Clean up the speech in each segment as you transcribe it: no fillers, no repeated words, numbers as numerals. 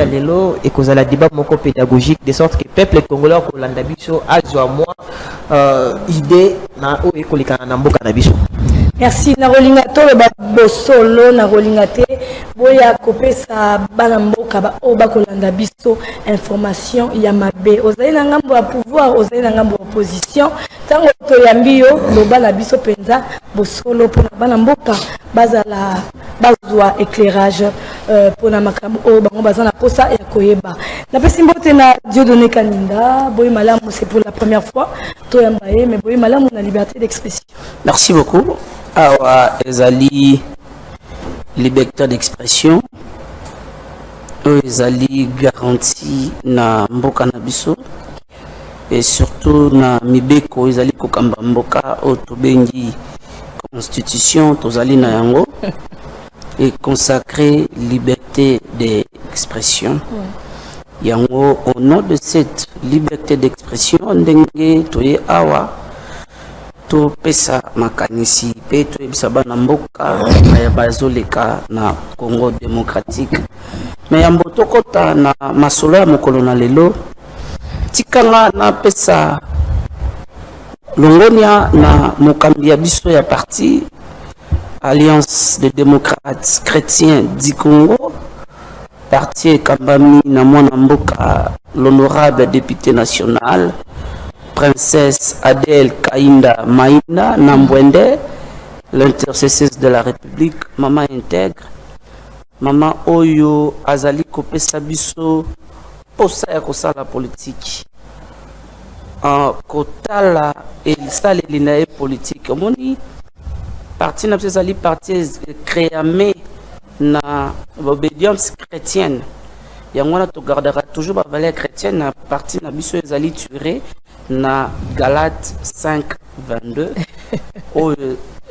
lelo et cause la débat moko pédagogique de sorte que peuple congolais ko landa biso azwa moi idée na o ekolika na mboka na biso. Merci Narolinga tolo ba bosolo Narolinga te boya kopesa bana mboka ba o bakolanda biso information ya mabe ozali na ngambo ya pouvoir ozali na ngambo ya opposition tango to yambi yo loba na biso penza bosolo pona bana mboka bazala bazwa éclairage pona makambo o bango bazana posa ya koyeba na pesi mbote na Dieudonné Kaninda boy malamu c'est pour la première fois to yambaye mais boy malamu na liberté d'expression. Merci beaucoup. Awa ezali liberté d'expression ezali garantie na mboka na biso et surtout na mibeko ezali kokamba mboka otobengi constitution tozali na yango et consacrer liberté d'expression yango au nom de cette liberté d'expression ndenge toye awa to pesa makanisi pe to ebisa bana mboka ya bazoleka na Congo démocratique mais ya mboto kota na masolo ya mokolo na lelo tikanga na pesa longonia na mokambi ya biso ya parti Alliance des démocrates chrétiens du Congo parti kambami na mwana mboka l'honorable député national Princesse Adèle Kainda Maïna Nambwende, l'intercesseuse de la République, maman intègre, maman Oyo Azali Kopesa Biso, posa ya kosala politique. En kotala et sale linae politique. Moni parti na psali parti créamé na obédience chrétienne. Yangwana to gardera toujours ba valeur chrétienne na parti na biso ezali turé. Na Galate 5:22 où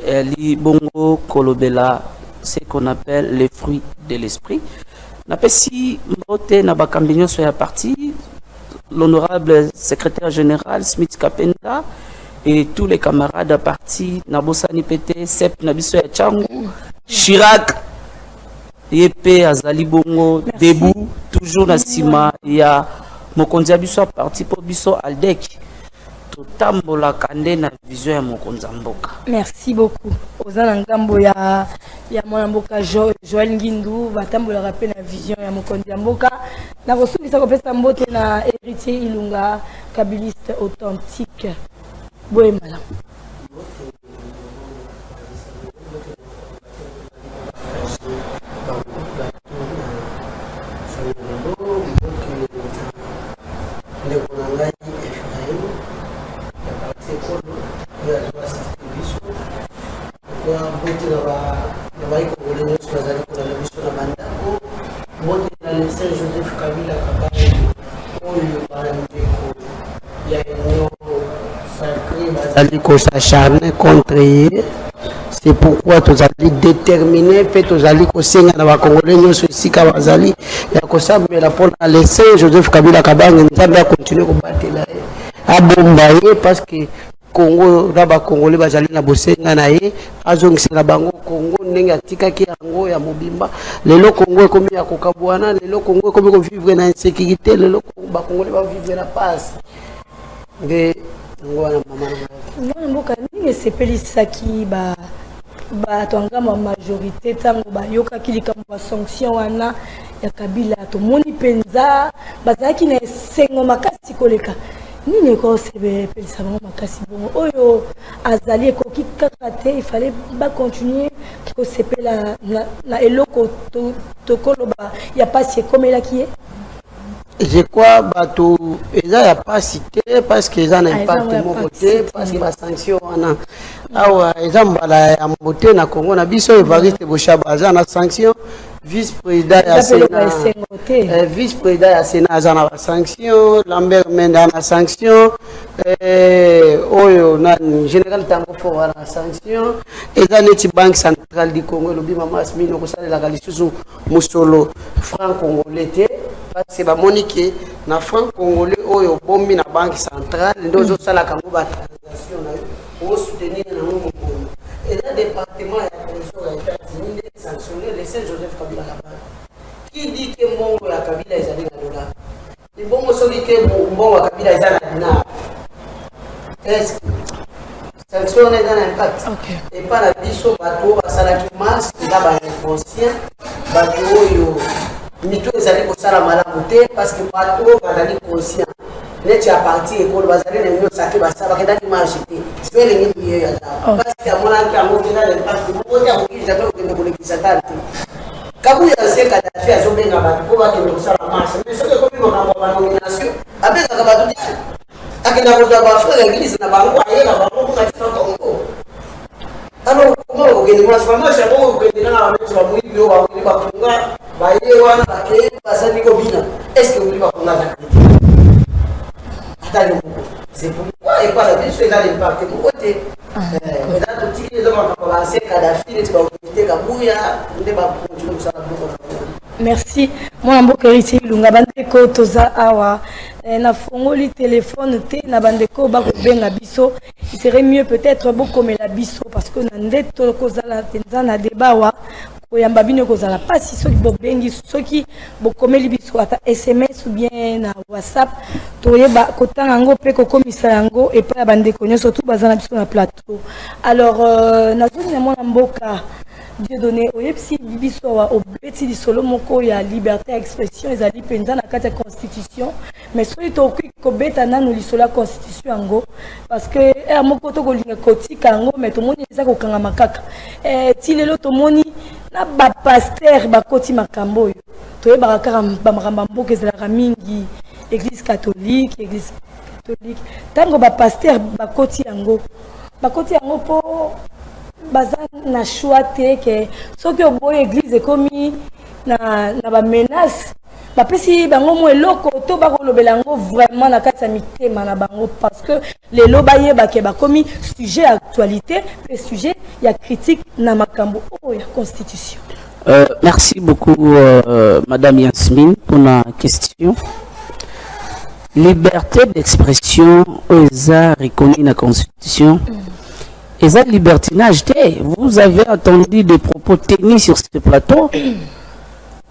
li bongo kolobela ce qu'on appelle les fruits de l'esprit. Na pesi mbote na bakambinyo so ya parti l'honorable secrétaire général Smith Kapenda et tous les camarades à parti na bosani pété sep na biso ya Changu Chirac yepé azali bongo debout toujours na sima ya mokonzi biso parti po biso Aldec. Tambola kande na vision ya mokonza mboka. Merci beaucoup. Ozana ngambo ya mwana mboka Joël Ngindu batambola rappel na vision ya mokonza mboka. Na kosubisa kopesa mbote na héritier Ilunga kabiliste authentique. Boye malam. S'acharner contre eux. C'est pourquoi tu as déterminé, fait tu as dit que c'est un Congolais, nous aussi Kawazali, et que ça me la pour laisser Joseph Kabila Kabang, nous allons continuer à battre là, à bombarder parce que Congo, Raba Congolais, Bazali na Bosenga nae, Azong Sinabango, Congo, Nenga Tika ki Ango ya Mobimba, le Congo comme ya Kokabwana, le Congo comme vivre dans l'insécurité, le Congolais va vivre la passe. Mwana mboka nini sepelisaki ba twanga ma majorité tango ba yoka kilika ba sanction wana ya Kabila to moni penza bazaki na sengo makasi koleka nini ko sepelisa bango makasi bongo oyo azali ko kikakate il fallait ba continuer ko sepela na eloko to koloba ya pasi komela ki je crois bato eza ya pas cité parce que eza na impact mokote parce que ba sanction wana awa eza mbala ya moté na Congo na biso Evariste Boshaba eza na sanction vice-président ya Sénat vice-président ya Sénat eza na sanction Lambert Menda na sanction oyo na général Tango Fort na sanction eza neti banque centrale du Congo lobi mama Asmino ko salela ka lisusu musolo franc congolais te parce que ba monique na franc congolais oyo bombi na banque centrale ndozo sala kango ba transaction na yo soutenir na ngo et le département ya commission ya États-Unis sanctionner le Saint Joseph Kabila Kabanga qui dit que mongo ya Kabila que bon wa kabila ezana dina est-ce que sanction est un impact et pas la biso bato basala ki mas eza ba inconscient bato oyo mito ezali kosala malamu te parce que bato bazali conscient neti ya parti ekolo bazali na nyo sake basala bakendaki marche te sio elengi miye ya parce que amonaki yango kena l'impact moko te akoki jamais okende kolekisa tala te kabuya se Kadhafi azobenga bato po bakende kosala marche mais soki ekomi makambo ya banomination abengaka bato te akenda kozwa bafrere église na bango ayela bango kokatika Congo. Alors comment okende kosala marche yango okende na bameti bamoyibi oyo bakende bakunga baye wana bakeye basali kobina est ce que oli bakunga za c'est pourquoi et pas la vie sur les impacts de côté. Mais là, tout ce qui est commencé, Kadhafi, les autorités, Kabouya, on va continuer ça. Merci. Moi, je suis Lunga Bandeko, Toza Awa. Na fongoli téléphone, na bandeko, benga biso. Il serait mieux peut-être beaucoup mais la biso parce que nandeto kozala tenzana débat koyamba bino kozala pasi soki bobengi soki bokomeli biso ata SMS ou bien na WhatsApp toyeba kotanga ngo pe kokomisa yango et pas bandeko nyonso tout bazana biso na plateau. Alors nazoni na mwana mboka Dieu donné oyepsi biso wa obeti di solo moko ya liberté d'expression ezali penza na kati ya constitution mais soki tokoki kobeta nanu lisolo ya constitution yango parce que moko to kolinga kotika yango mais tomoni eza kokanga makaka ti lelo tomoni na ba pasteur bakoti makambo oyo toyebaka kaka bamakambo mboka ezalaka mingi église catholique ntango ba pasteur bakoti yango po baza na choix te ke soki oboye église ekomi na ba menace bapesi bango mo eloko to bakolobela yango vraiment na kati ya mitema na bango parce que lelo bayebake bakomi sujet ya actualité pe sujet ya critique na makambo oyo ya constitution. Merci beaucoup Madame Yasmine pour la question. Liberté d'expression est reconnue dans la constitution. Et ça, libertinage, vous avez entendu des propos tenus sur ce plateau.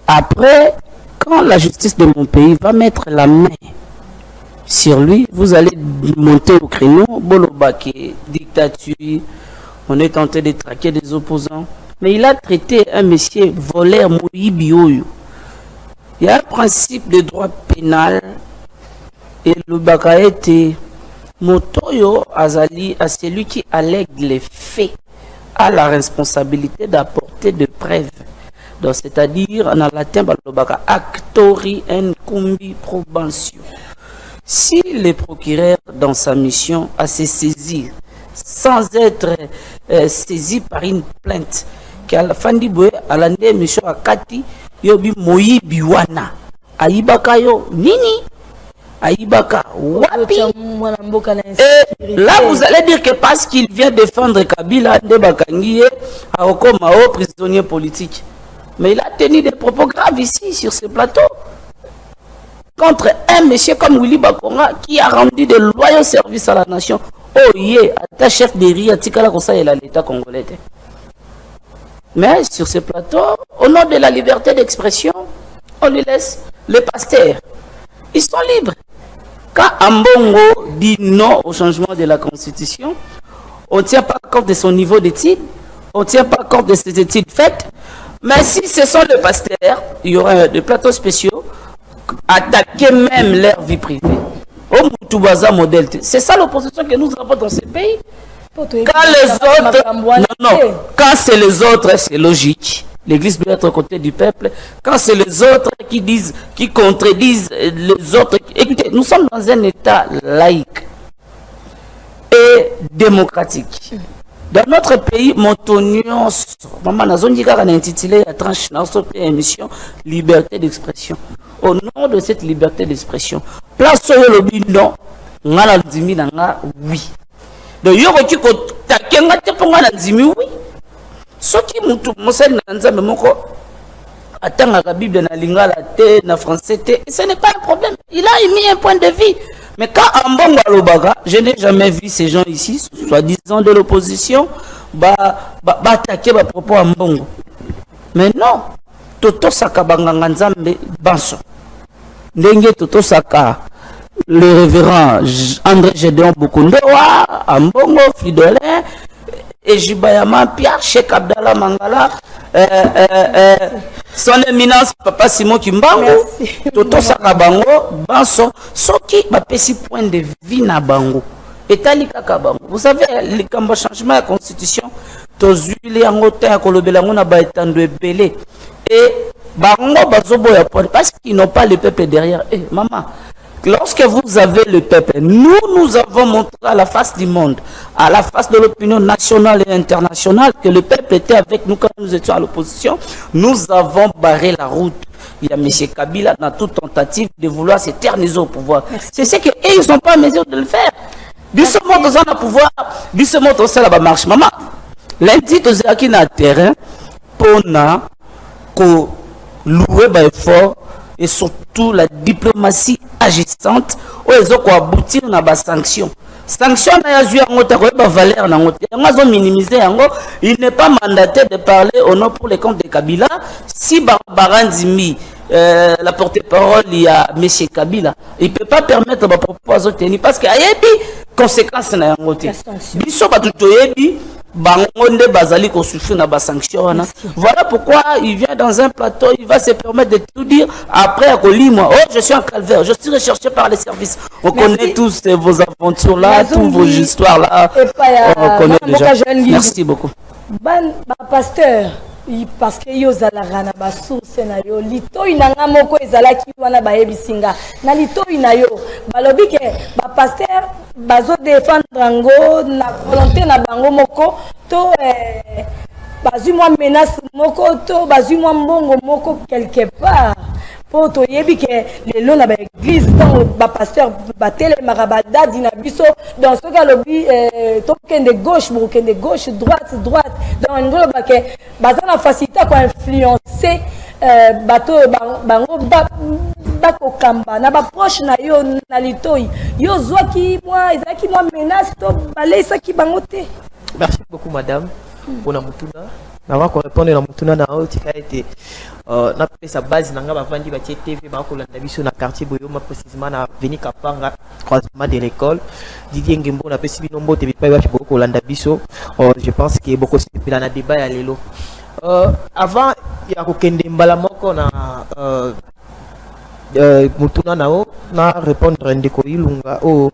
Après, quand la justice de mon pays va mettre la main sur lui, vous allez monter au créneau, bolobake, dictature, on est tenté de traquer des opposants. Mais il a traité un monsieur voleur Moïbioyo. Il y a un principe de droit pénal et le baka était Motoyo Azali à celui qui allègue les faits a la responsabilité d'apporter des preuves. Donc c'est-à-dire en latin balobaka actori en cumbi probantio. Si le procureur dans sa mission a se saisir sans être saisi par une plainte qu'à fandi boye alande mission akati yobi moyibi wana ayibaka yo nini Aïbaka, wapi. Et là, vous allez dire que parce qu'il vient défendre Kabila, Ndebakangiye, Aokomao, prisonnier politique. Mais il a tenu des propos graves ici, sur ce plateau, contre un monsieur comme Willy Bakonga, qui a rendu de loyaux services à la nation. Oh, yeah, ta chef de RIA, Tikala Kosa et l'État congolais. Mais sur ce plateau, au nom de la liberté d'expression, on lui laisse les pasteurs. Ils sont libres. Quand Ambongo dit non au changement de la constitution, on ne tient pas compte de son niveau d'études, on ne tient pas compte de ses études faites. Mais si ce sont les pasteurs, il y aura des plateaux spéciaux, attaquer même leur vie privée. Au Moutoubaza modèle. C'est ça l'opposition que nous avons dans ce pays. Quand les autres, quand c'est les autres, c'est logique. L'Église doit être aux côtés du peuple. Quand c'est les autres qui disent, qui contredisent les autres. Écoutez, nous sommes dans un État laïque et démocratique. Dans notre pays, Montonion, maman, nous avons intitulé la tranche dans notre émission Liberté d'expression. Au nom de cette liberté d'expression, place au lobby non, on a la dimi nanga oui. Donc, il y a qui takenga te ponga la dimi oui. Ce qui moussel nanzambe moko atanga la Bible na lingala te na français te, ce n'est pas un problème. Il a émis un point de vue. Mais quand Ambongo Alobaga, je n'ai jamais vu ces gens ici, soi-disant de l'opposition, attaquer à propos Ambongo. Mais non, Toto Saka Banganzambe Banso. Ndenge Toto Saka le révérend André Gédéon Bukundewa, Ambongo, Fridolin, et Jibayama, Pierre, Cheikh Abdallah Mangala, son éminence, Papa Simon Kimbango, Toto Sakabango, Banso, Soki, Bapesi point de vie na Bango. Et Talika Kabango. Vous savez, les changement de la constitution, tous les Angotés à Kolobelango n'a pas été belé. Et Bango Bazobo parce qu'ils n'ont pas le peuple derrière. Eh, maman, lorsque vous avez le peuple, nous avons montré à la face du monde, à la face de l'opinion nationale et internationale, que le peuple était avec nous quand nous étions à l'opposition. Nous avons barré la route. Il y a M. Kabila dans toute tentative de vouloir s'éterniser au pouvoir. C'est ce qu'ils ne sont pas en mesure de le faire. Biso moto za na pouvoir, biso moto sala ba marche maman. Lundi to zaki na terrain pona ko louer ba effort et surtout la diplomatie agissante o ezoko aboutir na ba sanction. Sanction na yazu yango ta ko ba valeur na ngote. Yango zo minimiser yango, il n'est pas mandaté de parler au nom pour les comptes de Kabila si Barandimi la porte-parole il y a M. Kabila, il ne peut pas permettre de propos à tenir parce qu'il y a des conséquences dans la montée. Voilà pourquoi il vient dans un plateau, il va se permettre de tout dire après à moi. Oh, je suis un calvaire, je suis recherché par les services. On connaît tous vos aventures là, toutes vos histoires là. On connaît déjà. Merci beaucoup. Pasteur. Parce que yo zalaka na ba source na yo lito inanga moko ezalaki wana ba yebisinga na lito ina yo balobi ke ba pasteur bazo défendre ngo na volonté na bango moko to bazu moi menace moko to bazu moi mbongo moko quelque part pour to yebi ke lelo na ba église tant ba pasteur ba télé marabada dina biso dans ce cas lobby to kende gauche bo kende gauche droite dans ngolo ba ke bazana facilité ko influencer bato bango ba ko kamba na ba proche na yo na litoi yo zwaki moi ezaki moi menace to balesa ki bango te. Merci beaucoup madame pour la mutuna. Avant qu'on réponde à mutuna na otika été na pesa base nanga bavandi ba TV ba ko landa biso na quartier Boyoma précisément na Veni Kapanga croisement de l'école Didier Ngembo na pesi binombo te bipa ba ko landa biso. Je pense que beaucoup c'est là na débat ya lelo. Avant ya ko kende mbala moko na mutuna nao na répondre ndeko Ilunga o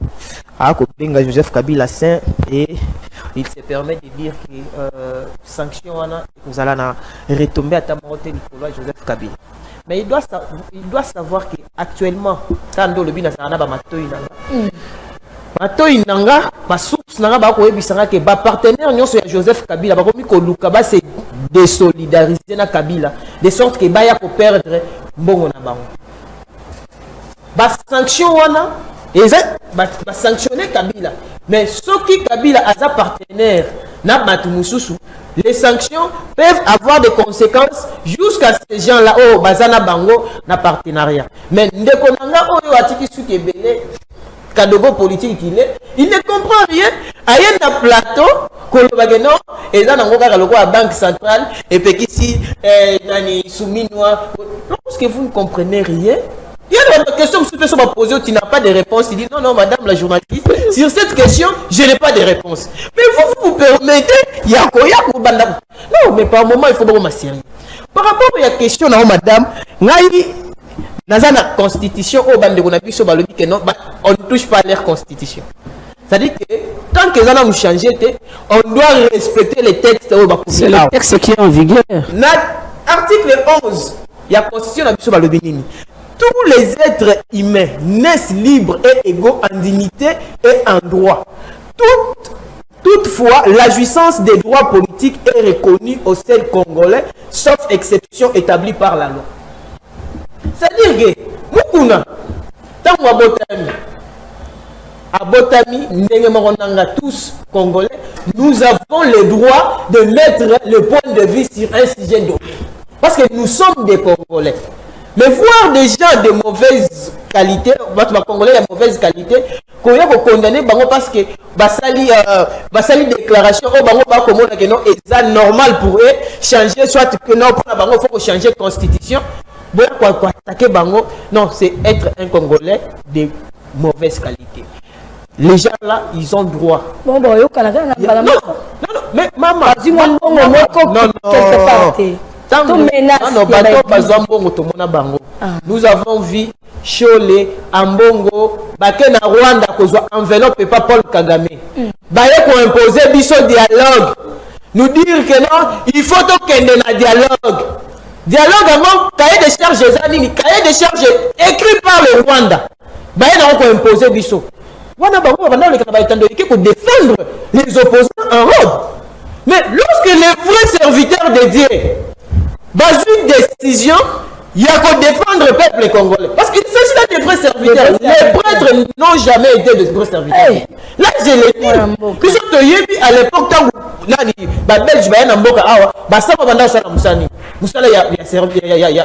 a ko benga Joseph Kabila Saint et il se permet de dire que sanction nous allons retomber à Tamote Nicolas Joseph Kabila. Mais il doit savoir que actuellement quand le bina sana ba matoi nanga ba source nanga ba ko ebisanga ke ba partenaire nyonso ya Joseph Kabila ba komi ko luka ba se désolidariser na Kabila de sorte que ba ya ko perdre mbongo na bango. Ba sanction wana ba sanctionner Kabila, mais ceux qui Kabila a partenaire na Matumususu, les sanctions peuvent avoir des conséquences jusqu'à ces gens-là oh bazana bango na partenariat. Mais ndeko nanga oyo atiki suki belé kadogo politique il ne comprend rien. Ayen na plateau kolobageno eza nango kaka loko à banque centrale et puis ici nani souminwa parce que vous ne comprenez rien. Il y a une question que je me poser, tu n'as pas de réponse. Il dit non, madame la journaliste, sur cette question, je n'ai pas de réponse. Mais vous permettez, non, mais par moment, il faut vraiment sérieux. Par rapport à la question, madame, dans la constitution, on ne touche pas à leur constitution. C'est-à-dire que tant que ça nous changé, on doit respecter les textes. C'est le texte qui est en vigueur. Article 11, il y a la constitution de tous les êtres humains naissent libres et égaux en dignité et en droit. Toutefois, la jouissance des droits politiques est reconnue au sein congolais, sauf exception établie par la loi. C'est-à-dire que, tous congolais, nous avons le droit de mettre le point de vue sur un sujet donné. Parce que nous sommes des Congolais. Mais voir des gens de mauvaise qualité, Congolais de mauvaise qualité, qu'on a condamné parce que basali déclaration que non est normal pour eux changer soit que non il faut changer constitution. Attaquer bango non c'est être un Congolais de mauvaise qualité. Les gens là, ils ont droit. Bon, bon, yo Canada, Non, mais maman, dis-moi, non, nous avons vu Chole, Ambongo, Bakena Rwanda, kozwa enveloppe et pas Paul Kagame. Baye pour imposer biso dialogue. Nous dire que non, il faut qu'il y ait un dialogue. Dialogue avant, cahier de charges, cahier de charges écrit par le Rwanda. Baye n'a pas imposé biso. Wana bango bana le Canada étant pour défendre les opposants en robe. Mais lorsque les vrais serviteurs de Dieu basent une décision, il y a qu'à défendre le peuple congolais. Parce qu'il s'agit là des vrais serviteurs. Les prêtres n'ont jamais été de vrais serviteurs. Hey. Là, je l'ai dit. Puis à l'époque, quand les Belges bayan mboka awa, ça va vendre ça na musani. Musala il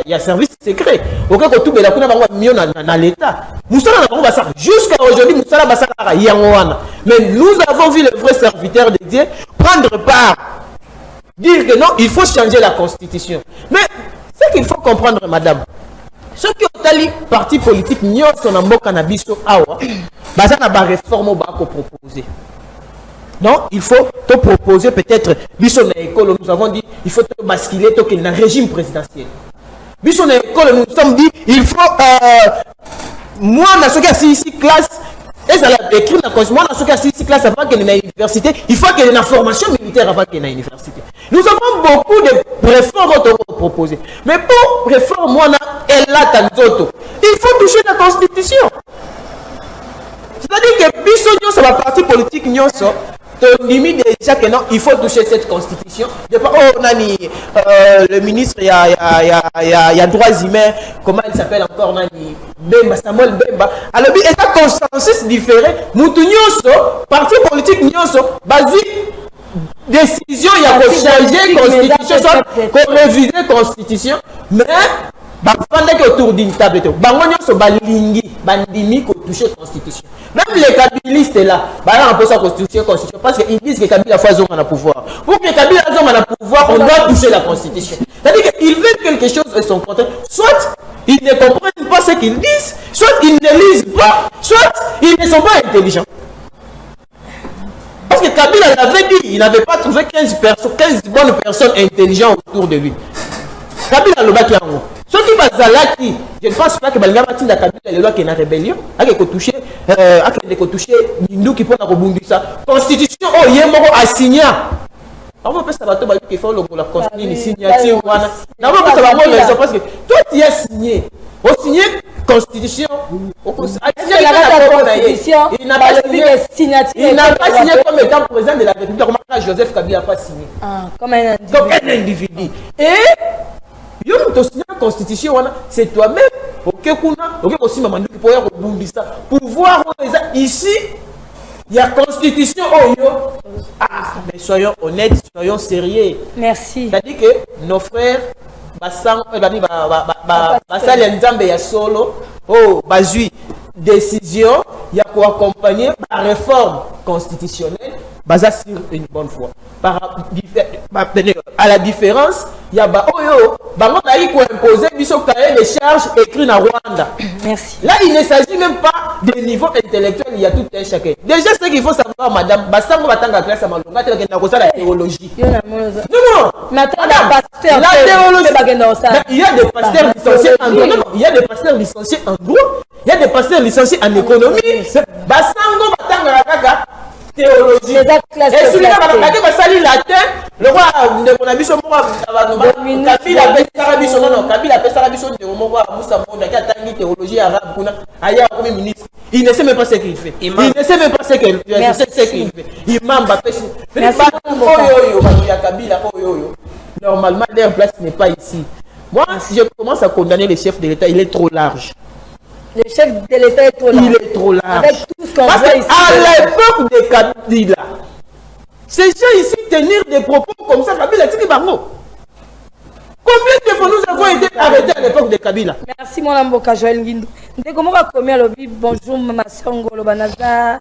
y a service secret. Auquel que tout bela kuna bango mieux dans l'état. Musala na bango ça jusqu'à aujourd'hui musala basala yangoana. Mais nous avons vu le vrai serviteur de Dieu prendre part, dire que non, il faut changer la constitution. Mais ce qu'il faut comprendre, madame, ceux qui ont allé parti politique, n'y a son ambo cannabis awa, bazana ba réforme ba ko proposer. Non, il faut te proposer peut-être bison na école, nous avons dit il faut te basculer to qu'il y a un régime présidentiel. Bison na école, nous sommes dit il faut moi na ce cas ici classe et ça l'a écrit dans la constitution, moi na ce cas ici classe avant qu'il y ait une université, il faut qu'il y ait une formation militaire avant qu'il y ait une université. Nous avons beaucoup de réformes à proposer. Mais pour réforme, moi, elle a tanzoto. Il faut toucher la constitution. C'est-à-dire que Bissonio, sur la partie politique, on dit déjà que non, il faut toucher cette constitution. Oh, Nani, le ministre, il y a droits humains, comment il s'appelle encore, Nani, Bemba, Samuel Bemba. Alors, il y a un consensus différé. Moutounioso, parti politique, basé décision, il y a changer la constitution, qu'on réviser la constitution, mais pendant que autour d'une table, bandimi qu'on touche la constitution. Même les kabylistes là, on peut sa constitution parce qu'ils disent que Kabila fois a le pouvoir. Pour que Kabila a le pouvoir, on doit toucher la constitution. C'est-à-dire qu'ils veulent quelque chose de son contraire. Soit ils ne comprennent pas ce qu'ils disent, soit ils ne lisent pas, soit ils ne sont pas intelligents. Parce que Kabila l'avait dit, il n'avait pas trouvé 15 bonnes personnes intelligentes autour de lui. Kabila le baki en haut. Ce qui va zalaki, je ne pense pas que Balga Matinda Kabila les lois qui est en rébellion, a touché Nindou qui peut rebondir ça. Constitution, oh, il a signé. On peut savoir qu'il faut la constitution, signature. On peut savoir parce que toi tu as signé. Au signé constitution, il n'a pas signé comme étant président de la République. Comment Joseph Kabila n'a pas signé comme un individu. Et il y a une constitution, c'est toi-même. Ok, aussi maman qui peut rebondir ça. Pouvoir ici, il y a constitution. Mais soyons honnêtes, soyons sérieux. Merci. C'est-à-dire que nos frères basali nzambe ya solo bazui décision ya ko accompagner la réforme constitutionnelle basée sur une bonne foi à la différence ya bango nayi ko imposer biso cahier de charges écrit na Rwanda. Merci. Là il ne s'agit même pas de niveau intellectuel, il y a tout un chacun. Déjà ce qu'il faut savoir madame basango batanga classe à malonga telle que na kosa la théologie. Non la théologie. Il y a des pasteurs licenciés en droit. Il y a des pasteurs licenciés en droit. Il y a des pasteurs licenciés en économie. Basango batanga kaka théologie. Et si on a sali latin, le roi de mon avis son roi Kabila Pessarabiso non Kabila Pessarabiso de mon roi Moussa Monda qui a tangi théologie arabe kuna aya comme ministre. Il ne sait même pas ce qu'il fait. Il ne sait même pas ce qu'il fait. Imam Bapesi. Normalement, leur place n'est pas ici. Moi, si je commence à condamner le chef de l'État, il est trop large. Le chef de l'État est trop large. Il est trop large. Avec tout ce qu'on parce voit ici. À l'époque de Kabila, ces gens ici tenir des propos comme ça, Kabila dit Bango. Combien de fois nous avons été arrêtés à l'époque de Kabila? Merci mon amboka Joël Nguindou. Comment va combien le bonjour ma soeur Ngolo Banaza,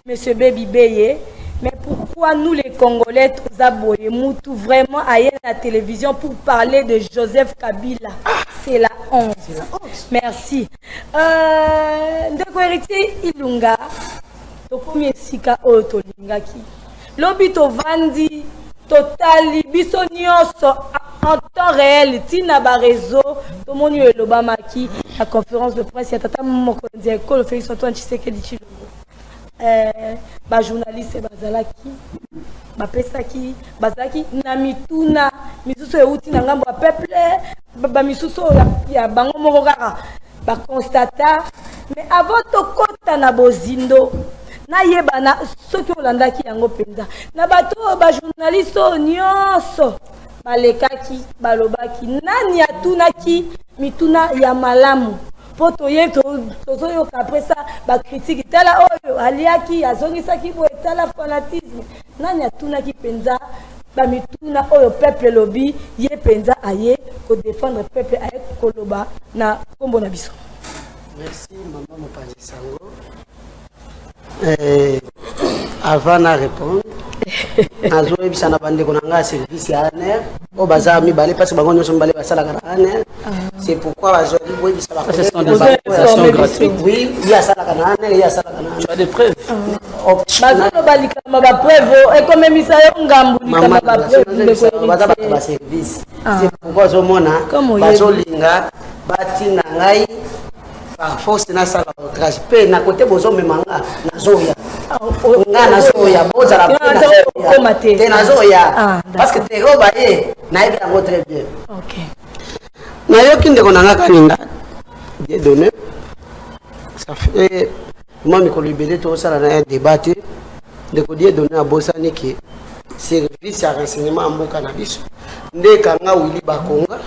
monsieur Baby Beye. Mais pourquoi nous les Congolais, tous aboyés, tout vraiment à la télévision pour parler de Joseph Kabila? C'est la honte. Merci. Ndeko héritier Ilunga, tokomi esika oyo tolingaki. Lobi tovandi totali biso nyonso en temps réel tina ba réseau tomoni elobamaki la conférence de presse ya tata mokonzi ekolo Félix Antoine Tshisekedi Tshilombo. Ba journaliste bazalaki bapesaki bazalaki na mituna misusu euti na ngambo ya peuple ba misusu ya bango moko kaka ba constata. Mais avant tokota na bozindo na yebana soki olandaki yango penza na bato ba journaliste nyonso balekaki balobaki nani atunaki mituna ya malamu po toye tozoyoka après ça ba critique tala oyo aliaki azongisaki boye tala fanatisme nani atunaki penza ba mituna oyo peuple lobi ye penza aye ko défendre peuple aye koloba na kombo na biso. Merci maman Mopanzi Sango. Avant de répondre, service c'est pourquoi c'est une démonstration gratuite. Oui, il y a ça tu as des preuves. C'est pourquoi par force na sala outrage pe na côté bozo memanga nazoya nga nazoya boza la pe nazoya parce que te roba ye na ibi yango très bien. OK na yoki ndeko nanga kaninga bien donné ça fait moi mi ko libéré to sala na débat ndeko bien donné a bosani ki service ya renseignement mboka na biso ndeka nga wili bakonga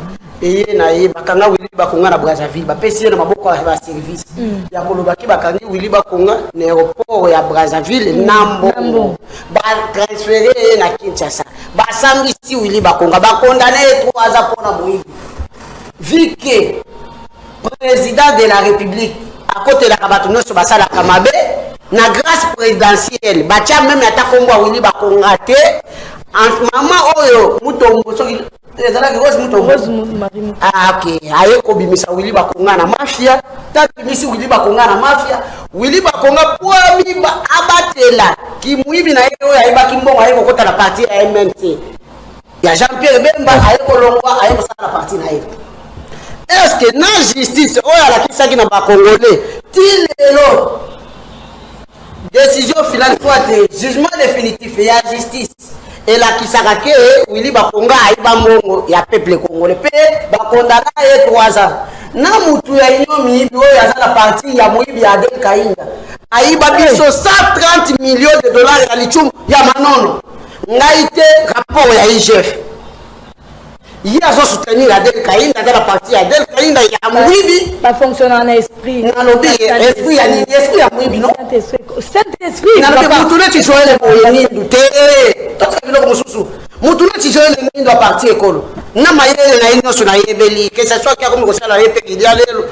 eye na ye bakanga wili bakonga na Brazzaville bapesi na maboko ya service ya kolobaki bakangi wili bakonga na aéroport ya Brazzaville nambo ba transférer na Kinshasa basambisi wili bakonga ba condamné 3 ans pour na moyibi vike président de la République à côté de la kabatuno so basala kamabe na grâce présidentielle batia même ata kombo wili bakonga te en maman oyo mutombo so ezala grosse mutombo ah OK aye ko bimisa wili bakonga na mafia tatu misi wili bakonga na mafia wili bakonga poami ba abatela ki muibi na yo ya ibaki mbongo aye kokota la partie ya MNC ya Jean-Pierre Bemba aye ko longwa aye ko sala partie na ye. Est-ce que na justice oyo la kisaki na ba congolais tilelo décision finale soit jugement définitif et la justice et la kisakake wili bakonga aiba mbongo ya peuple congolais pe bakondana ye 3 ans na mutu ya inyomi oyo azala parti ya moyibi ya Del Kainga aiba biso 130 millions de dollars ya lichum ya manono ngaite rapport ya IGF il y a ce soutenir la Del Kainga dans la partie ya Del Kainga ya moyibi pas fonctionner en esprit na lobi esprit ya ni esprit ya moyibi non Saint-Esprit na lobi mutu ne ti joele moyeni ndute tokabilo mususu mutu ne ti joele ndo parti ekolo na mayele na ino so na yebeli que ça soit kia comme kosala yepe kilia lelo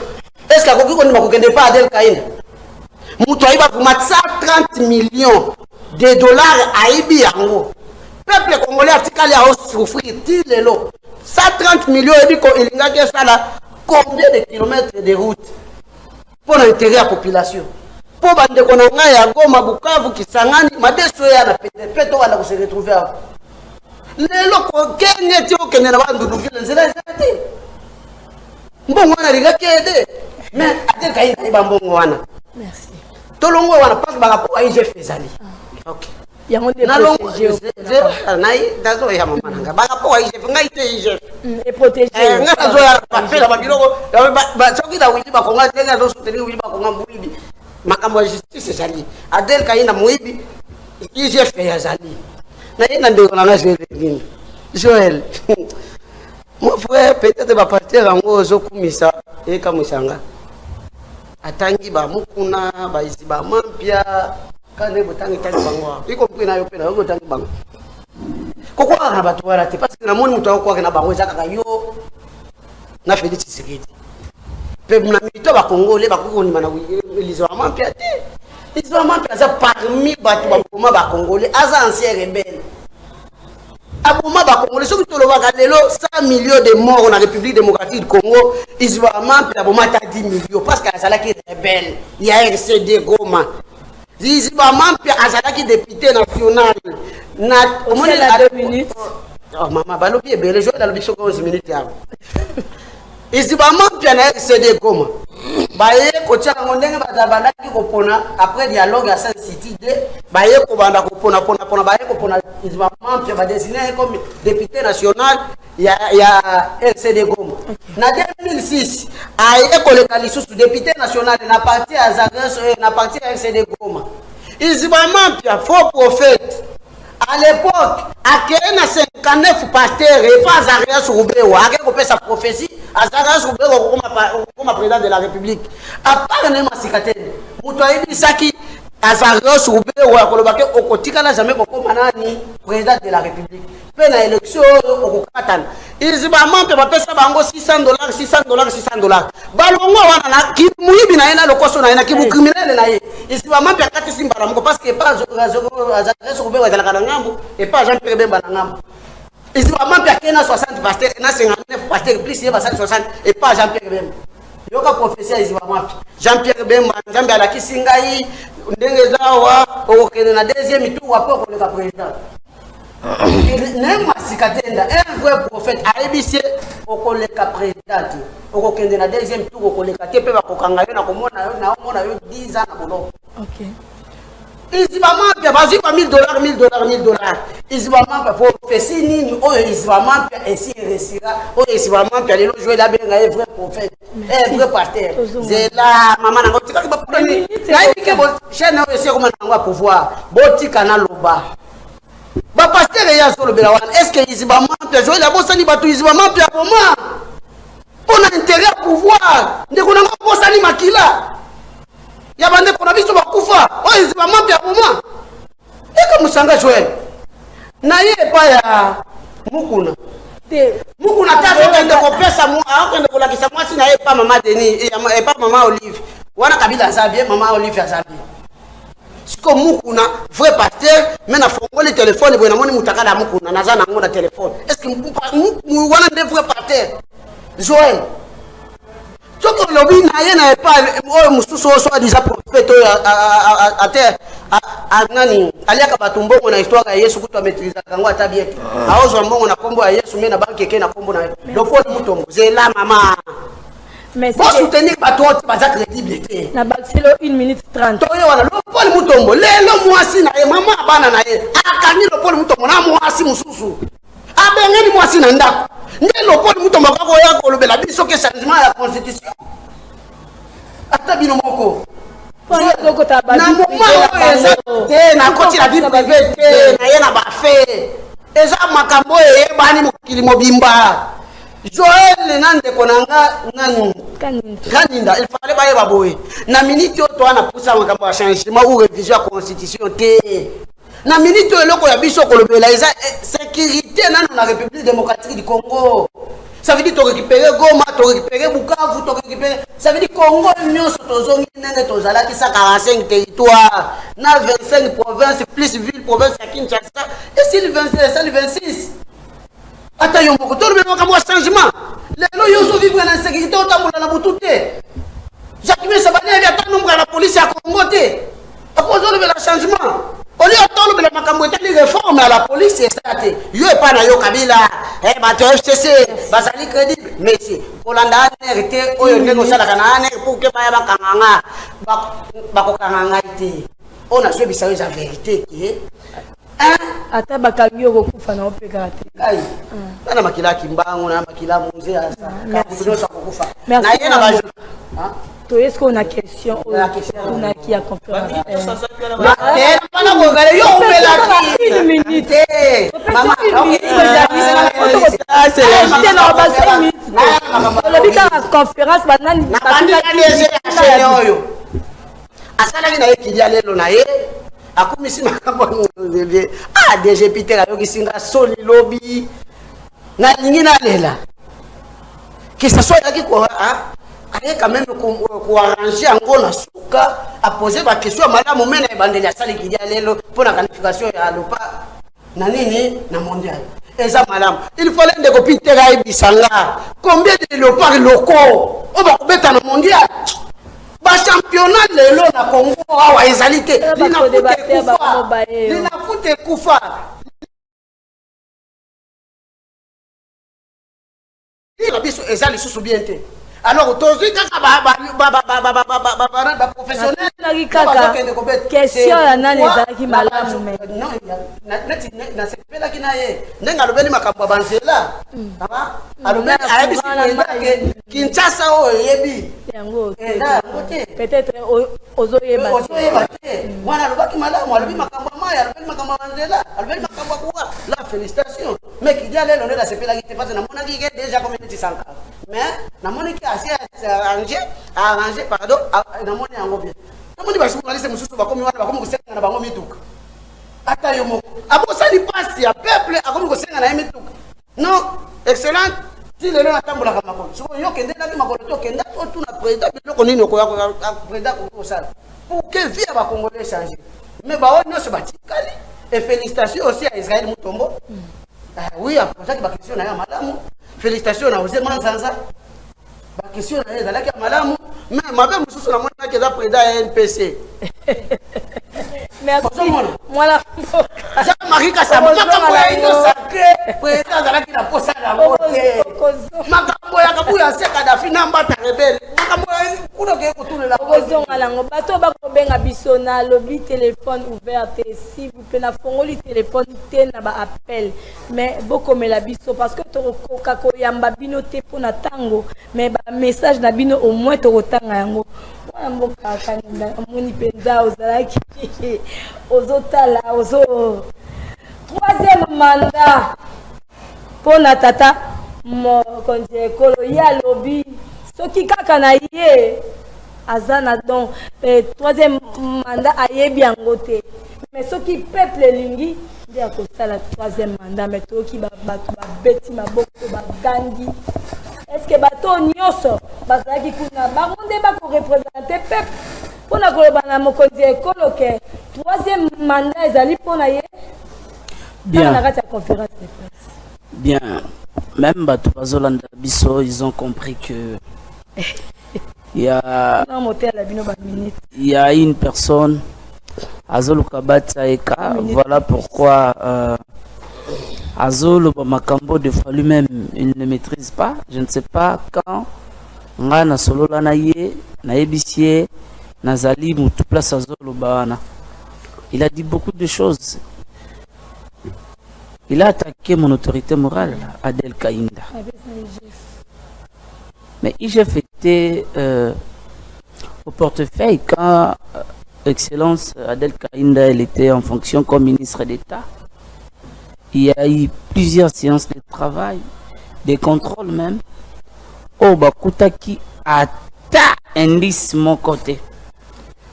est-ce que akoki koni makokende pa Del Kainga mutu aiba kuma 130 millions de dollars aibi yango peuple congolais atikali a souffrir ti lelo 130 millions ebiko elingaki esala combien de kilomètres de route pour l'intérêt de la population pour bande ko na ngai ya Goma Bukavu Kisangani madeso ya na pete wala ko se retrouver avant lelo ko kenge ti o kenge na bandu dukile nzela zati mbongo na riga kede mais Del Kainga iba mbongo wana merci tolongo wana pas ba rapport IGF ezali OK yango de protéger nai dazo ya mama nanga ba rapport IGF ngai te IGF et protéger nga zo ya papel ba biloko ba soki da wili ba konga tenga do soutenir wili ba konga muibi makambo ya justice ezali Del Kainga muibi IGF yazali na ina ndeko na ngasi ngini Joël mon frère peut-être ba partir ngo zo kumisa e kamusanga atangi ba mukuna ba isi ba mampia kane botangi tangi bango iko mpina yo pena yo tangi bango kokwa na batu wala te parce que na moni mutu akwa na bango ezaka yo na Félix Tshisekedi pe na mito ba Congolais ba kokoni mana lizo mampia te Islama Piaza parmi Batouba Congolais, as ancien rebelle. Abouma Congolais, ce que tu le 100 millions de morts dans la République démocratique du Congo, Islama Piaza 10 millions parce qu'il y a qui est rebelle. Il y a RCD Goma. Islama Piaza qui est député national. Au moins, il a 2 minutes. Oh, maman, balobi ebele jo dans le biso 11 minutes ya. Islama Piaza RCD Goma. Baye kotia ngondenge bazabandaki kopona après dialogue à Saint City de baye ko banda kopona baye kopona Islama Piaza désigné comme député national ya RCD Goma. Na 2006 aye koleka lisusu député national na parti à Zagres na parti à RCD Goma. Islama Piaza faux prophète. À l'époque, à 59 pasteurs et pas Azarias Roubéo, à sa prophétie, Azarias Roubéo comme président de la République. À part Nema Sikatene, Moutoye Bisaki, Azarias Roubéo, à Kolobake, au Kotika n'a jamais comme président de la République. Puis la élection au Kokatan. Ils y vont payer ça bango $600, $600. Balongo wana ki muibi na ina lokoso na ina ki bu criminel na ye. Ils y vont payer kati simba la parce que pas Azarias Roubéo à la kanangambo et pas Jean-Pierre Bemba na ngambo. Ils y vont payer na 60 pasteurs, na 59 pasteurs plus il va 60 et pas Jean-Pierre Bemba. Yoka prophétie ils y vont Jean-Pierre Bemba, Nzambe ala kisingai ndenge zawa okende na deuxième tour après pour le président. Un vrai prophète a ébissé au collègue président. Au de la deuxième tour, au collègue qui peut avoir 10 ans. Ok. Ils vont pas $1000. Ils vont pas prophétie ni ils vont pas essayer de réussir. Ils vont pas aller jouer la bien un vrai prophète, un vrai pasteur. C'est là, maman, on va te dire que chaîne aussi comment on va pouvoir. Boti canal loba. Ba pasteur ya solo belawan est-ce que Izibama peut jouer la bossa ni batu Izibama peut comment on a intérêt à pouvoir ndeko na bossa ni makila ya bande kona biso bakufa o Izibama peut comment et comme sanga Joël na ye pa ya mukuna ta kende ko pesa mu a kende ko lakisa mwasi na ye pa mama Denis et pas maman Olive wana kabila zabie mama Olive azabie. Siko mukuna vrai pasteur mais na fongo le téléphone et bonamoni mutaka na mukuna na zana ngona téléphone est-ce que mu wana de vrai pasteur Joël toko lobi na ye na pas o mususu so déjà prophète à terre a nani aliaka batumbongo na histoire ya Yesu kuto maîtriser kango ata bien aozo mbongo na kombo ya Yesu mais na banque ke na kombo na lofo mutombo zela mama. Mais pour soutenir bateau, pas ça crédible. Na baxelo 1 minute 30. Toyo wana lo Paul Mutombo, lelo mwasi na ye mama bana na ye. Akani lo Paul Mutombo na mwasi mususu. Abengeni mwasi na ndako. Ndelo Paul Mutombo kako ya ko lobela biso ke changement ya constitution. Ata bino moko. Na moment na koti la vie privée na ye na ba fait. Eza makambo e bani mokili mobimba. Joël nande konanga nani kaninda il fallait baye baboye na minute to ana poussa makambo ya changement ou révision ya constitution te na minute eloko ya biso kolobela eza sécurité nano na République démocratique du Congo. Ça veut dire to récupérer Goma, to récupérer Bukavu, to récupérer ça veut dire Congo nyonso tozongi nene tozala ki 45 territoires na 25 provinces plus ville province ya Kinshasa et si le 26 Attends, il y a beaucoup de changement. Les gens qui vivent dans la sécurité, ils ont Jacques Sabane, il y a la police à Congo. Après, il y a le changement. On y attend la macambouette, les réformes à la police, c'est ça. Il n'y a pas de Kabila, FCC, Basali crédible. Mais si, pour l'anda, hérité, il y a une pour que on a suivi ça, la vérité. Ata bakangi okufa na opekate ai na makila kimbangu na makila munze asa kabudino sakufa na yena bajo to est-ce qu'on a question on a qui a conférence pana ngongale yo umela ki 1 minute mama c'est la base minute le bika conférence banani na oyo asala ki na ekidia lelo na ye akumisi makambo DG Peter ayoki singa soli lobby na lingi na lela que ça soit yaki ko aye quand même arranger encore na suka a poser ba question à madame mena bandeli ya sali kidia lelo pour la qualification ya lopa na nini na mondial eza madame il fallait de copie terra bisanga combien de léopards locaux on va kubeta na mondial ba championnat lelo na Congo awa ezalité lina fute kufa il biso ezali sous bien te. Alors, tous les professionnels, question à nani qui malamu non, na sepela qui naie, nenga lobeli makambo banzela, aba, alobeli ayebi que Kinshasa o yebi. Yango. Peut-être ozoyeba. Ozoyeba te. Wana lobaki malamu, alobi makambo maya, alobeli makambo banzela, alobeli makambo kwa. La félicitations. Mais qui dit aller l'honneur la sepela qui te passe na mona qui déjà comme tu sens. Mais na mona qui arrangé pardon na moni yango bien na moni ba journaliste mususu ba komi wana ba komi kosenga na bango mituka ata yo moko abosali pasi ya peuple akomi kosenga na mituka non excellent ti lelo na tambola ka makolo so yo kende na makolo to kenda to tuna président biloko nini ko ya président ko sala pour que vie ba congolais changer mais ba ono se batikali et félicitations aussi à Israël Mutombo oui a posé ba question na ya madame félicitations na José Manzanza. La question est là, madame, mais madame, je suis la président NPC. Merci. Moi, la Jean-Marie Kassam, sacré, président de la poste à la montée. Makambo ya kabuya se Kadhafi namba ta rebelle. Makambo kuna ke ko tuna la opposition alango bato ba ko benga bisona lobby téléphone ouvert si vous pouvez na fongoli téléphone te na ba appel mais boko mela biso parce que to ko ka yamba bino te pona tango mais ba message na bino au moins to tanga yango wana mboka kanina moni penza ozalaki ozotala ozo troisième mandat pona tata mo konje kolo ya lobby soki kaka na ye azana donc troisième mandat ayebi yango te mais soki peuple lingi nde akosala troisième mandat mais toki bato babeti maboko bagangi est-ce que bato nyonso bazalaki kuna bango nde bakorepresente peuple mpona koloba na mokonzi ekolo ke troisième mandat ezali mpona ye bien na kati ya conférence de presse. Bien, même bato bazolanda biso ils ont compris que il y a une personne Azolo Kabata Eka, voilà pourquoi Azolo Makambo de fois lui-même il ne maîtrise pas, je ne sais pas quand Ngana Solo Lanaye, Naebisie, Nazali Moutou Place Azolo Baana. Il a dit beaucoup de choses. Il a attaqué mon autorité morale, Adel Kainda. Mais IGF était au portefeuille quand Excellence Adel Kainda elle était en fonction comme ministre d'État. Il y a eu plusieurs séances de travail, des contrôles même. Oh, Bakutaki atta indice mon côté.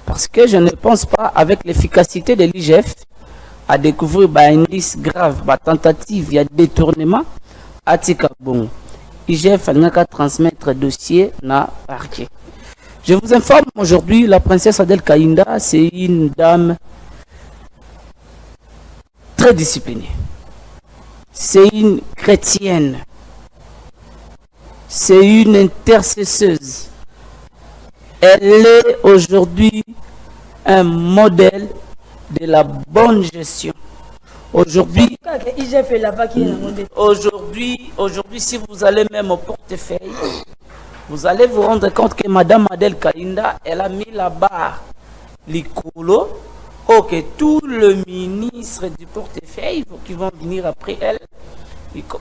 Parce que je ne pense pas avec l'efficacité de l'IGF à découvrir un indice grave, tentative, il y a détournement. Atika bon. IGF n'a qu'à transmettre dossier na parquet. Je vous informe aujourd'hui, la princesse Adel Kainda, c'est une dame très disciplinée. C'est une chrétienne. C'est une intercesseuse. Elle est aujourd'hui un modèle de la bonne gestion. Aujourd'hui, si vous allez même au portefeuille, vous allez vous rendre compte que Madame Adel Kainda, elle a mis là-bas l'icolo, que tout le ministre du portefeuille qui vont venir après elle,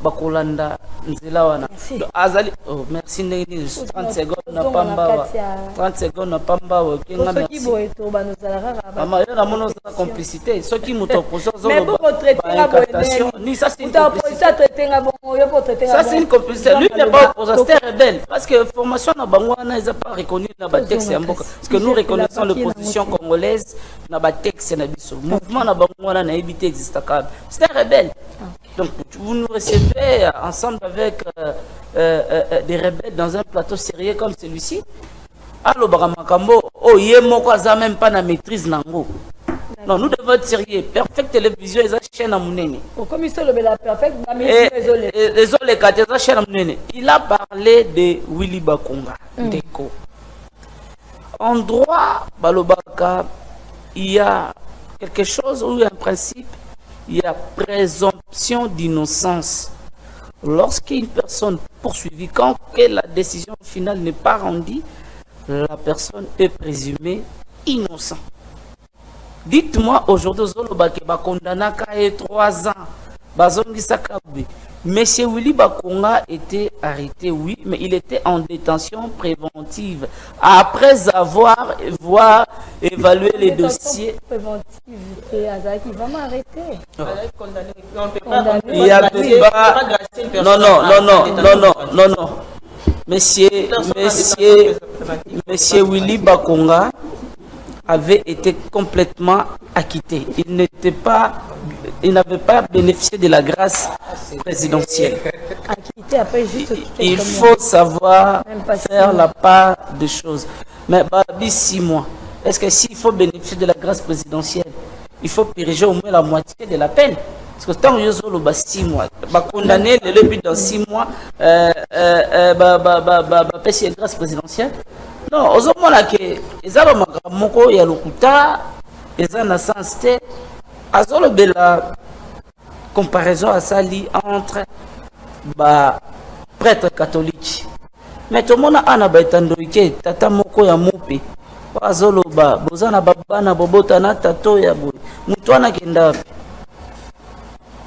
Bakolanda Nzelawana. Azali, oh merci 30 secondes na pamba. 30 secondes na pamba okenga merci. Maman, il y a la complicité. Ceux qui m'ont opposé ni ça c'est une complicité. Ça c'est une complicité. Lui n'est pas opposé, c'est rebelle parce que formation na bangwana ils a pas reconnu na ba texte ya mboka parce que nous reconnaissons l'opposition congolaise na ba texte na biso. Mouvement na bangwana na évité existe quand. C'est rebelle. Donc, vous nous recevez ensemble avec des rebelles dans un plateau sérieux comme celui-ci. Alors, Baramakambo, oh, yemoko aza même pas na maîtrise nango. Non, nous devons être sérieux. Perfect Télévision, ils ont chaîne à Mounene. Il a parlé de Willy Bakonga. Deko. En droit, Balobaka, il y a quelque chose où il y a un principe, il y a présomption d'innocence. Lorsqu'une personne poursuivie, quand la décision finale n'est pas rendue, la personne est présumée innocente. Dites-moi aujourd'hui, Zolobake Bakondana et 3 ans, Bazongi Sakabe. Monsieur Willy Bakonga était arrêté, oui, mais il était en détention préventive. Après avoir évalué les dossiers. Préventive, il va m'arrêter. Il y a non. Monsieur Willy Bakonga avait été complètement acquitté. Il n'avait pas bénéficié de la grâce présidentielle. Acquitté après juste il faut savoir faire la part des choses. Mais Babi 6 mois. Est-ce que s'il faut bénéficier de la grâce présidentielle, il faut purger au moins la moitié de la peine? Parce que tant que je suis 6 mois, condamné le but dans 6 mois, payer la grâce présidentielle. Non, aux hommes là que les hommes moko ya lokuta, les en sens te, azolo bela comparaison à sali entre prêtre catholique. Mais tout le monde a un baitandouike, tata moko ya mope, azolo ba, bozana babana bobota na tato ya boy, mutuana kenda.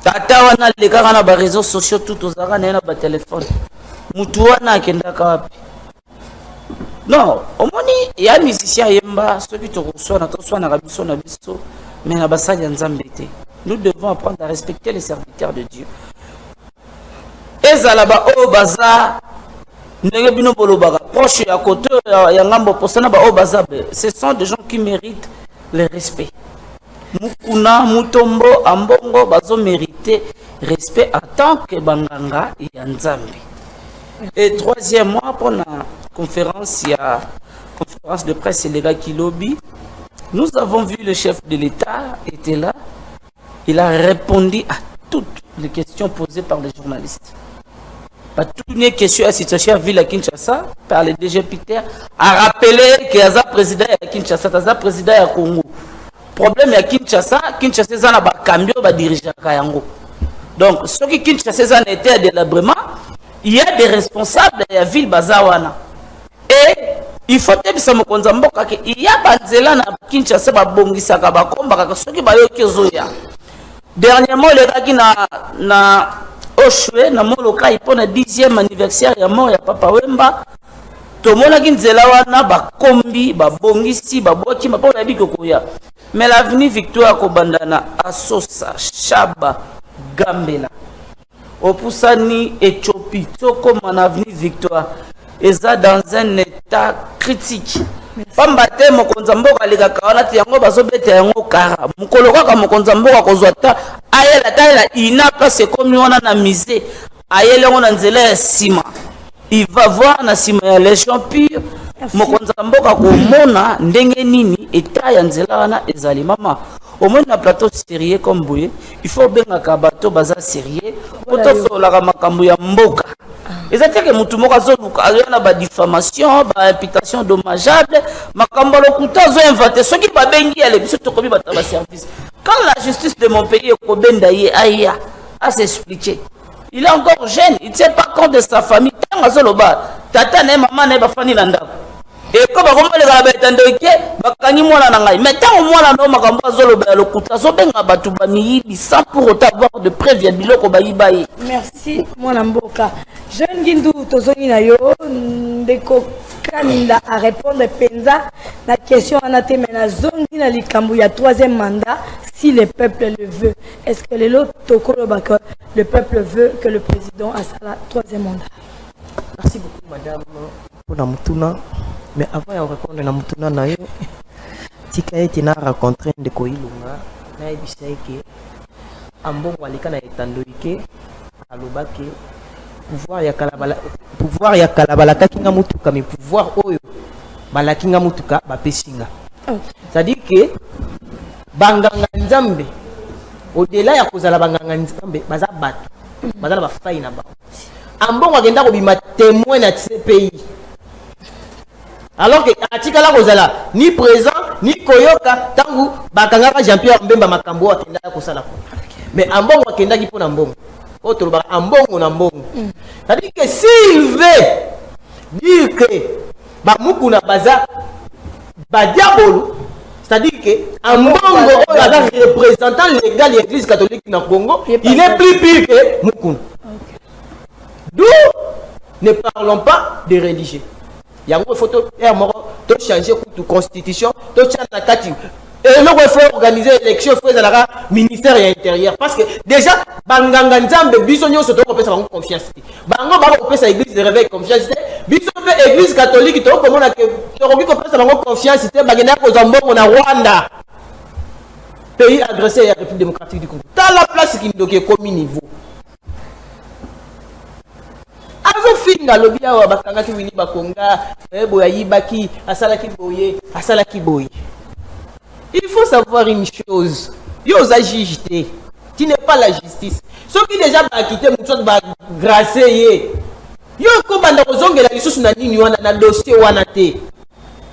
Tata wana lekaka na ba réseaux sociaux tout aux ara na ba téléphone. Mutuana kenda kapi. Non, au moins il y a un musicien yemba, ceux qui te reçoivent, mais la bassage est. Nous devons apprendre à respecter les serviteurs de Dieu. Et Zalaba au bazar, proche à côté, ce sont des gens qui méritent le respect. Mukuna, Mutombo, Ambongo, bazo mériter respect en tant que Banganga et Nzambi. Et troisièmement, pour la conférence, il y a conférence de presse et les gars qui lobby. Nous avons vu le chef de l'État était là. Il a répondu à toutes les questions posées par les journalistes. Pas toutes les questions à la situation à Ville à Kinshasa par le DG Peter a rappelé qu'il y a un président à Kinshasa, un président à Congo. Problème à Kinshasa, Kinshasa est un cambio va diriger à Kayango. Donc ceux qui Kinshasa étaient à délabrement. Il y a des responsables de la ville Bazawana. Et il faut que ça me conzambo il y a banzela na Kinshasa ba bongisa ka ba komba ka soki ba yo kezoya. Dernièrement le gars qui na Oshwe na moloka ipona 10e anniversaire ya mort ya Papa Wemba. To mona kinzela wana ba kombi ba bongisi ba boki ma pona biko koya. Mais l'avenue Victoire Kobandana Asosa Shaba Gambela. Opusani Éthiopie, comme en avenue Victoire, et ça dans un état critique. Pambate mokonzamboka lega kawana tiango bazobete yango kara. Mukoloka ka mokonzamboka kozwata ayela taila ina place comme on a misé. Ayela on a nzela ya sima. Il va voir na sima ya légion pure. Mokonzamboka komona ndenge nini eta ya nzela wana ezali mama. Au moins, un plateau sérieux comme Bouye, il faut bien un bateau bazar sérieux. Pour tout la makambuya mboka. Et c'est que Moutumoka Zoluka a une diffamation, une imputation dommageable. Makambalo Kuta zo inventé. Ce qui va bien y aller, c'est tout comme il service. Quand la justice de mon pays est Kobendaye Aya à s'expliquer, il est encore jeune, il ne tient pas compte de sa famille. Tant à Zoloba, tata ne maman ne va pas ni landa. Et comme on va les batandoke, bakani mwana nangai. Mais tant mwana no makambo zoloba lokuta so benga batu bamiyi sans pour autant avoir de preuves biloko bayibaye. Merci mwana mboka. Jeune Gindu tozoni na yo ndeko kaninda à répondre penza la question en até mena zongi na likambu ya 3e mandat si le peuple le veut. Est-ce que le peuple veut que le président a sa 3e mandat? Merci beaucoup madame pour la mutuna. Mais avant de répondre à la mutuna na yo, tika eti na rencontré de Koilunga na ebisaki ambongo alika na etandoike alobaki pouvoir ya kala balakaki nga mutuka mais pouvoir oyo balaki nga mutuka bapesinga. C'est-à-dire que banganga nzambe au-delà ya kozala banganga nzambe baza bato bazala bafai na bango. Ambongo agenda kobima témoin na CPI alors que atikala kozala ni présent ni koyoka tangu bakanga Jean-Pierre Mbemba makambo akenda kosala ko. Mais ambongo akenda ki pona mbongo autre ba ambongo na mbongo. C'est-à-dire que s'il veut dire que ba mukuna baza ba diabolo, c'est-à-dire que ambongo oyo représentant légal de l'église catholique na Congo, il est plus pire que mukuna. D'où ne parlons pas de religieux. Il y a une photo, il y a changer la constitution, il faut organiser l'élection, il faut aller ministère intérieur. Parce que déjà, Banganga Nzambe, Bisonio se trouve à confiance. Bango Baba sa église de réveil confiance. Bisonio église catholique, tu comment on a confiance, Bagena Kozambo, on a Rwanda. Pays agressé à la République démocratique du Congo. Dans la place qui est comme niveau. Azofinga lobi awa bakanga ki wini bakonga boya yibaki asalaki boye asalaki boye. Il faut savoir une chose, yo za juge, tu n'es pas la justice. Ceux qui déjà ba quitter mutu ba grâcer ye. Yo ko banda kozongela lisusu na nini wana na dossier wana te.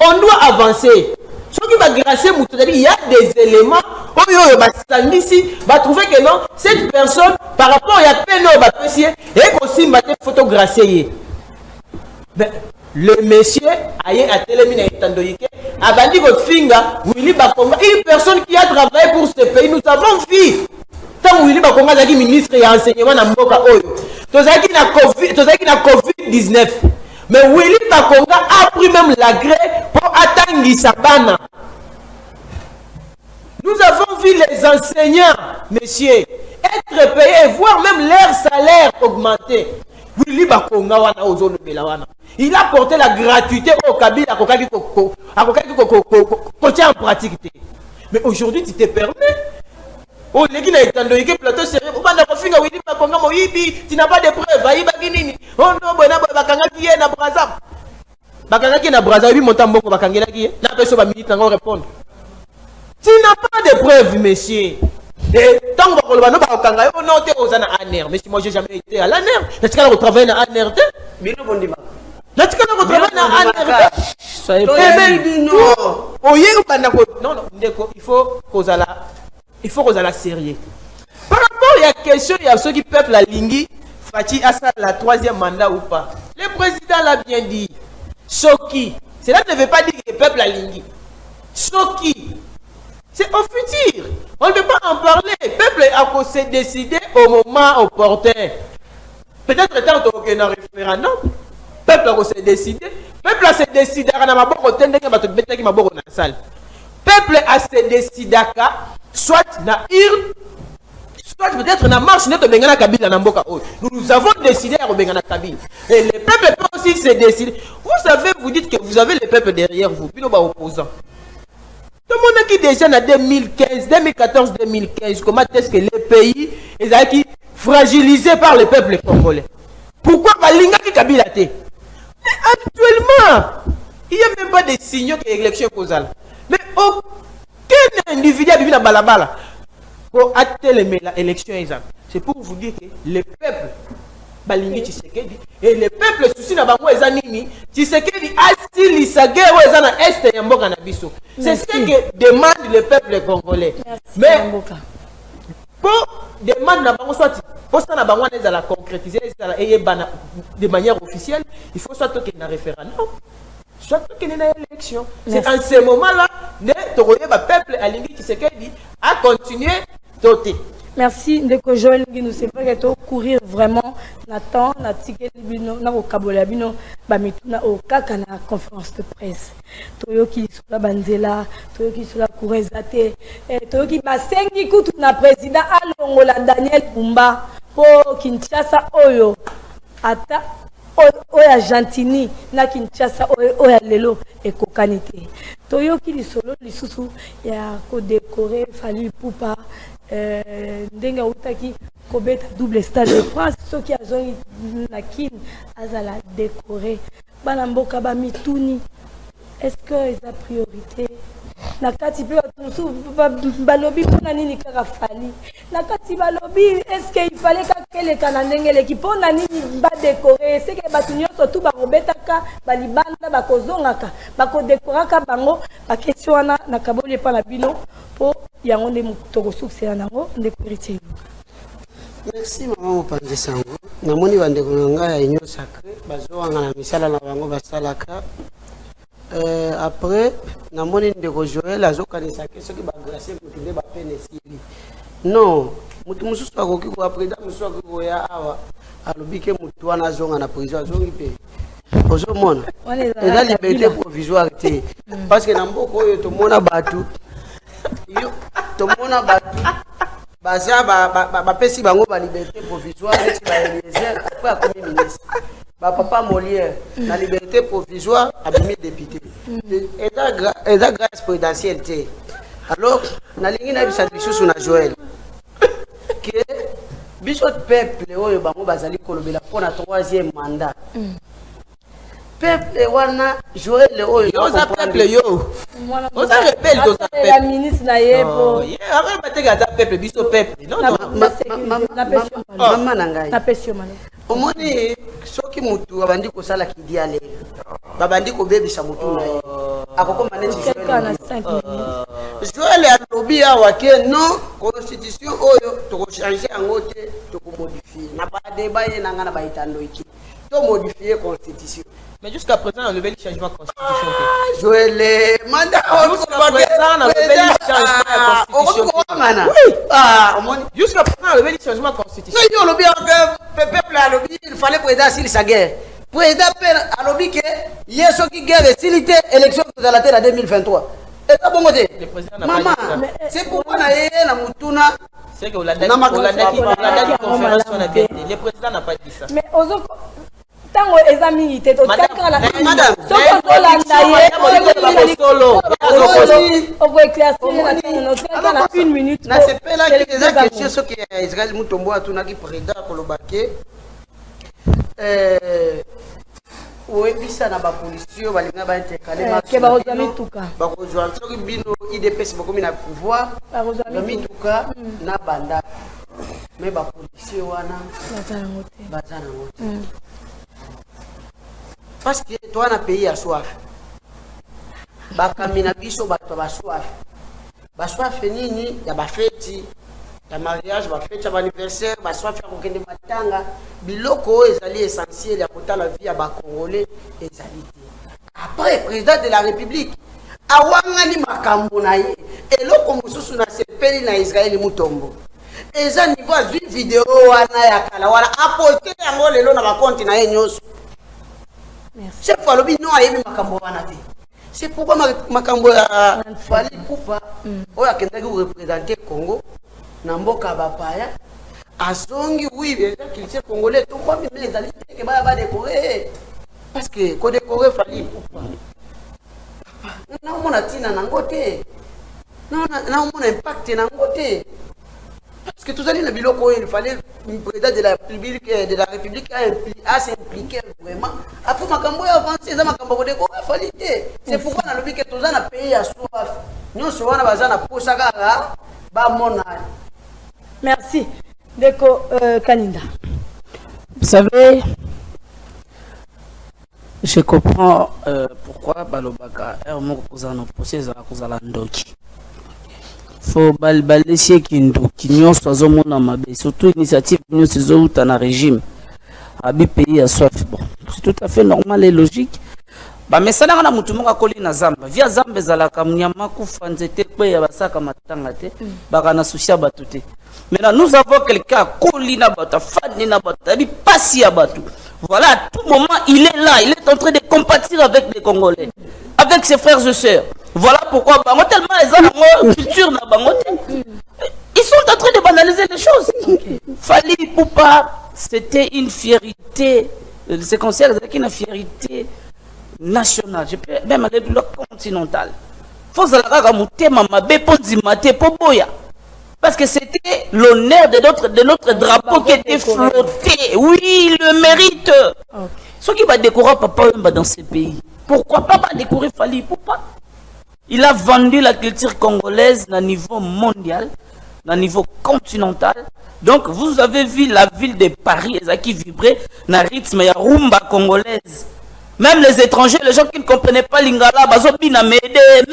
On doit avancer. Ceux qui va grâcer mutu, il y a des éléments oyo ba sangisi ba trouver que non cette personne par rapport à peine au bapessier et aussi m'a photographié. Ben le monsieur aye a téléminé etandoyike abandi ko finga Willy Bakonga, une personne qui a travaillé pour ce pays. Nous avons vu tant Willy Bakonga zaki ministre et enseignement na mboka oyo tozaki na COVID-19, mais Willy Bakonga a pris même l'agré pour attendre sa bana. Nous avons vu les enseignants, messieurs, être payés, voire même leur salaire augmenter. Willy Bakonga wana ozolo belawana. Il a porté la gratuité au Kabila en pratique. Mais aujourd'hui, tu te permets. Oh, les gens étant donné que plateau sérieux, Willy Bakonga moyibi, tu n'as pas de preuves. Oh non, bakanga qui est na Braza. Bakanga qui est na Braza, oui, mon tamboko bakangela qui est. La personne va militer encore répondre. Tu n'as pas de preuves, messieurs. Et tant que vous avez un noté aux ANR, mais si moi j'ai jamais été à l'ANR, est-ce que vous travaillez à l'ANR? Mais non, bon dimanche. Est-ce que vous travaillez à l'ANR? Non, non, il faut qu'on la sérieux. Par rapport à la question, il y a ceux qui peuplent la Lingui, Fati Assa la troisième mandat ou pas. Le président l'a bien dit. Soki. Cela ne veut pas dire que le peuple la Lingui. Soki. C'est au futur. On ne peut pas en parler. Le peuple a s'est décidé au moment opportun. Peut-être tant qu'il y a un référendum. Le peuple a s'est décidé. Le peuple a s'est décidé. Le peuple a s'est décidé. Soit na urne, soit peut-être na marche. Nous avons décidé à Bengana Kabila. Et le peuple peut aussi se décider. Vous savez, vous dites que vous avez le peuple derrière vous. Puis nous opposants. Tout le monde qui déjà en 2015, 2014, 2015, comment est-ce que les pays est fragilisé par le peuple congolais? Pourquoi Balinga qui Kabila té? Mais actuellement, il n'y a même pas de signaux que l'élection est causale. Mais aucun individu a vu la balabala pour atteler l'élection. C'est pour vous dire que le peuple Balingi Tshisekedi et le peuple souci na bango ezanini Tshisekedi asili sagé ou ezana est ya mboka na biso. C'est ce que demande le peuple congolais. Mais pour demander na bango soit pour ça na bango na la concrétiser de manière officielle, il faut soit que na référendum, soit que na élection. C'est en ce moment-là le peuple alingi Tshisekedi a continué doter. Merci Ndeko Joël Nginu, c'est vrai que courir vraiment Nathan na ticket bino na okabola bino ba mituna o kaka na conférence de presse. Toyoki sula banzela, toyoki sula kurezate, toyoki basengi kutu na président alongola Daniel Bumba po Kinshasa oyo ata oya Gentini na Kinshasa oya lelo ekokanite. Toyoki lisolo lisusu ya ko décorer Fally Ipupa ndenge autaki kobeta double stade de France soki azongi na kini azala décoré bana mboka bamituni est-ce que eza priorité na kati pe batusu balobi mpona nini kaka fali na kati balobi est-ce que il fallait kakeleka na ndenge eleki mpona nini badécoré seke bato nyonso tu bakobetaka balibanda bakozongaka bakodekoraka bango bakestion wana na kaboli epa na bino mpo yango nde tokosuksela nango ndeko héritier merci mama mopanzi sango namoni bandeko na ngai ya union sacré bazowanga na misala na bango basalaka après namoni ndeko Joël azokanisaki soki bagracie motu nde bapene esili non motu mosusu akoki koya président mosusu akoki koya awa alobi ke motu wana azonga na prison azongi mpe ozomona eza liberté provisoire te parce que na mboka oyo tomona bato baza bapesi bango liberté provisoire neti baeliezer après akomi ministre papa Molière la liberté provisoire abimi député eza grâce présidentielle te alors nalingi na bisa lisusu na Joël que biso peuple oyo bango bazali kolobela mpona 3e mandat peuple wana Joël oyo oza peuple yo oza rebelle oza peuple la ministre na yebo après bateka ata peuple biso peuple non mama na ngai na pesio mano omoni soki mutu abandi kosala kidia lelo babandi kobebisa mutu na ye akokoma neti Joël alobi awa ke non constitution oyo tokochange yango te tokomodifie na badeba ye nanga na baitando iki to modifier constitution mais jusqu'à présent on a levé le changement de constitution Joël mandat jusqu'à présent on a levé le changement de constitution jusqu'à présent on a levé le changement de constitution non yo lobi peuple alobi il fallait président s'il sa guerre président alobi que yeso ki guerre facilité élection de la terre en 2023 et ça bon côté maman c'est pourquoi na yé na mutuna c'est que la date conférence on a bien dit le président n'a pas dit ça mais ozo tango examini te to takala madame soko kolanda ye solo oko éclaircir na 1 minute na sepela ki eza question soki Israël Mutombo atunaki président kolobake oyebisa na bapolisi oyo balinga baintercale ke bakozwa mituka bakozwa soki bino idps bakomi na pouvoir na mituka na banda me bapolisi wana baza nango te parce que toa na pays ya soif bakami na biso bato baswaf nini ya bafeti ya mariage bafeti ya baanniversaire baswaf ya kokende matanga biloko oyo ezali essentiel ya kotala vie ya bacongolais ezali te après président de la république awangani makambo na ye eloko mosusu na sepeli na Israël Mutombo eza niveau azwi video wana ya kala wana apote yango lelo na bakonti na ye nyonso chef alobi no ayebi makambo wana te c'est pourquoi makambo ya Fally Ipupa oyo akendaki korepresente Congo na mboka bapaya azongi oui eza culture congolais tokwami me ezali teke baya badécoré parce que kodécoré Fally Ipupa naomona ntina nango te naomona impact nango te parce que tozali na biloko oyo il fallait le président de la République a s'impliquer vraiment après makambo ya avancé eza makambo kodécoré Fally te c'est pourquoi nalobi ke toza na pays ya soif nyonso wana baza na posa kaka bamona. Merci Deko Kaninda. Vous savez, je comprends pourquoi Balobaka est un procès à Ndoki. Faut balbalayer Kindoki, nous sommes en Mabé, surtout l'initiative nous sommes dans régime. Abi pays à soif. Bon, c'est tout à fait normal et logique. Bah mais ça n'a rien à moutumonga koli na zamba. Via zamba zalaka mnyama kufanzete kwe ya basaka matanga te. Baka na soucia batute. Maintenant, nous avons quelqu'un, Colina Bata, Fadina Bata, il passe à Batou. Voilà, à tout moment, il est là, il est en train de compatir avec les Congolais, avec ses frères et sœurs. Voilà pourquoi, tellement ils ont une culture, ils sont en train de banaliser les choses. Fally Ipupa, c'était une fierté, c'est considéré une fierté nationale, je peux même aller plus loin, continentale. Faut que ça mama be ponzi mate po boya. Parce que c'était l'honneur de notre drapeau qui était flotté. Oui, le mérite. Ce qui va décorer papa dans ces pays. Pourquoi pas décorer Fali? Pourquoi? Il a vendu la culture congolaise à niveau mondial, à niveau continental. Donc, vous avez vu la ville de Paris, qui vibrait dans le rythme de la rumba congolaise. Même les étrangers, les gens qui ne comprenaient pas l'ingala, bazobina m'aider.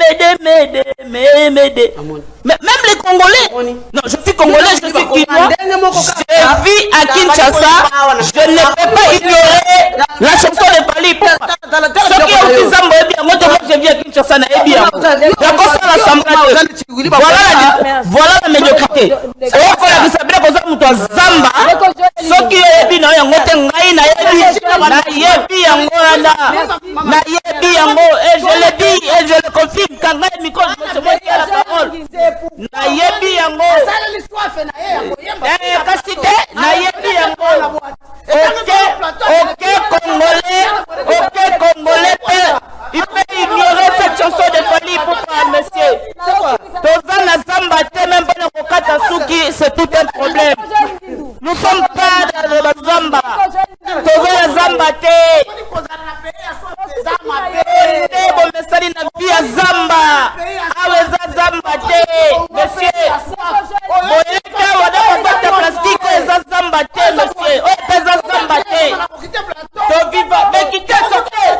Même les Congolais. Non, je suis Congolais, je suis Quinois. Je vis à Kinshasa. Je ne peux pas ignorer la chanson de Fali. Ce qui est aussi Zamba et bien, moi je vis à Kinshasa et bien. Voilà la médiocrité. Zamba. Ce qui est bien, et je le dis et je le confirme quand même micro je me dis à la parole nayebi yango kasite nayebi yango ok congolais il peut ignorer cette chanson de Fali. Pourquoi monsieur toza na zamba te même pas na kokata suki c'est tout un problème. Nous sommes pas dans le zamba toza na zamba te bon mesali na via zamba aweza zamba te monsieur boyeka wada pasate plastique eza zamba te monsieur o pesa zamba te to viva mais quittez sortez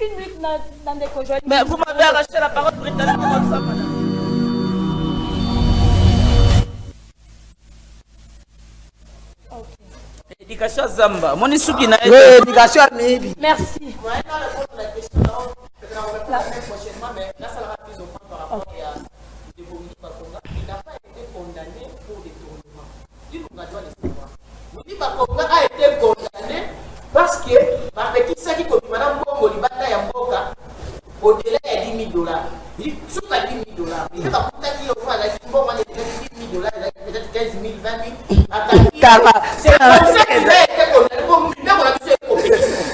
une minute dans des cojoli. Mais vous m'avez arraché la parole britannique comme ça madame. Éducation Zamba. Mon isuki na éducation à Mibi. Merci. Il n'a pas été condamné pour détournement. Il a été condamné parce que par petit ça qui comme madame Bongo libata ya mboka au-delà de 10 000 $. Il sous à 10 000 $. Il va coûter qui au moins la Bongo a 10 000 $, peut-être 15 000, 20 000. C'est comme ça qu'il a été condamné pour nous.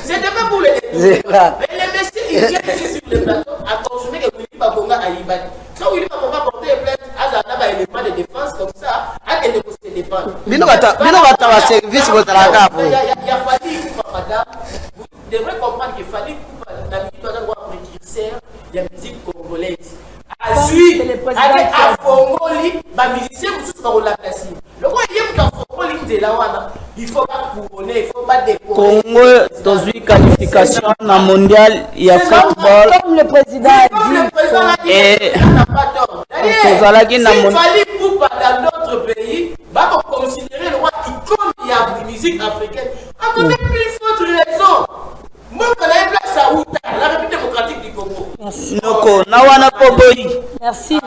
C'était pas pour les détournements. Mais les messieurs, ils viennent ici sur le plateau à consommer que Willy Babonga a Ibani. Quand Willy Babonga portait plainte à un élément de défense comme ça, à des se défendre. Bino bata service votre la il a fallu madame, vous devrez comprendre qu'il fallait que la musique doit avoir un précurseur de la musique congolaise. À suivre, avec Afongoli, ma musicien, vous tous par la place. Le roi il y a Afongoli de la wana, il faut pas couronner, il faut pas décorer. Congo dans une qualification na mondial, il y a football. Comme le président a dit. Et il fallait pour dans notre pays, bah on considérer le roi icône de la musique africaine. Encore plus forte raison. Moi, quand on a place à Outa, la République démocratique du Congo. Merci. Noko, nawana poboli. Merci. Et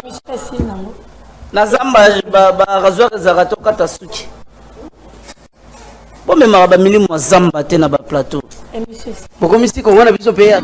monsieur Kassi Nango. Na zamba ba razoir zarato kata suki. Bon mais mara ba milimu zamba te na ba plateau. Et monsieur. Pourquoi mystique on a biso payer